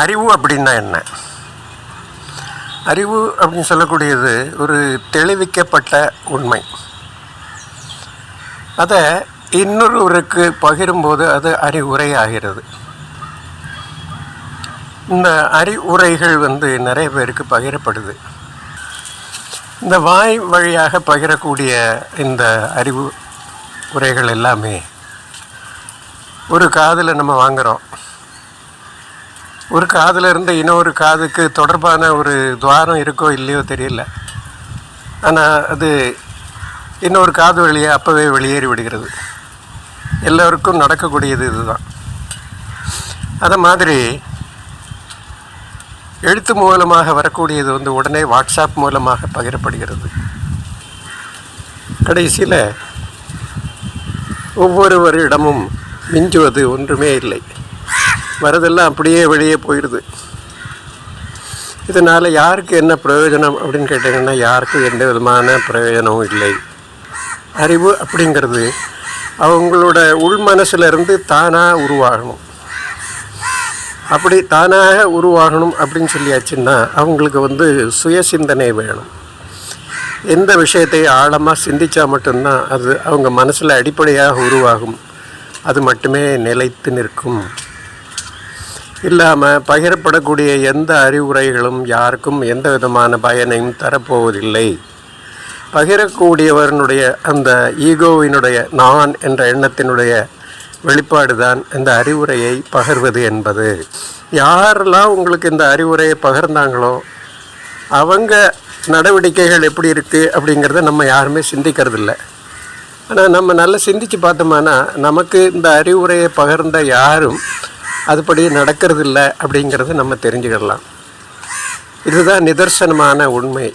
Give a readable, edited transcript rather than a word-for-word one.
அறிவு அப்படின்னா என்ன? அறிவு அப்படின்னு சொல்லக்கூடியது ஒரு தெளிவிக்கப்பட்ட உண்மை. அதை இன்னொருவருக்கு பகிரும்போது அது அறிவுரை ஆகிறது. இந்த அறிவுரைகள் நிறைய பேருக்கு பகிரப்படுது. இந்த வாய் வழியாக பகிரக்கூடிய இந்த அறிவு உரைகள் எல்லாமே ஒரு காதில் நம்ம வாங்குகிறோம். ஒரு காதில் இருந்து இன்னொரு காதுக்கு தொடர்பான ஒரு துவாரம் இருக்கோ இல்லையோ தெரியல. ஆனால் அது இன்னொரு காது வழியே அப்போவே வெளியேறி விடுகிறது. எல்லோருக்கும் நடக்கக்கூடியது இதுதான். அதை மாதிரி எழுத்து மூலமாக வரக்கூடியது உடனே வாட்ஸ்அப் மூலமாக பகிரப்படுகிறது. கடைசியில் ஒவ்வொருவரிடமும் மிஞ்சுவது ஒன்றுமே இல்லை. வரதெல்லாம் அப்படியே வெளியே போயிடுது. இதனால் யாருக்கு என்ன பிரயோஜனம் அப்படின்னு கேட்டிங்கன்னா, யாருக்கும் எந்த விதமான பிரயோஜனமும் இல்லை. அறிவு அப்படிங்கிறது அவங்களோட உள் மனசிலிருந்து தானாக உருவாகணும். அப்படி தானாக உருவாகணும் அப்படின்னு சொல்லியாச்சுன்னா அவங்களுக்கு சுய சிந்தனை வேணும். எந்த விஷயத்தை ஆழமாக சிந்தித்தா மட்டும்தான் அது அவங்க மனசில் அடிப்படையாக உருவாகும். அது மட்டுமே நிலைத்து நிற்கும். இல்லாமல் பகிரப்படக்கூடிய எந்த அறிவுரைகளும் யாருக்கும் எந்த விதமான பயனையும் தரப்போவதில்லை. பகிரக்கூடியவனுடைய அந்த ஈகோவினுடைய நான் என்ற எண்ணத்தினுடைய வெளிப்பாடு தான் இந்த அறிவுரையை பகிர்வது என்பது. யாரெல்லாம் உங்களுக்கு இந்த அறிவுரையை பகிர்ந்தாங்களோ அவங்க நடவடிக்கைகள் எப்படி இருக்குது அப்படிங்கிறத நம்ம யாருமே சிந்திக்கிறதில்ல. ஆனால் நம்ம நல்லா சிந்தித்து பார்த்தோம்னா நமக்கு இந்த அறிவுரையை பகிர்ந்த யாரும் அதுபடி நடக்கிறதில்ல அப்படிங்கிறத நம்ம தெரிஞ்சுக்கிடலாம். இதுதான் நிதர்சனமான உண்மை.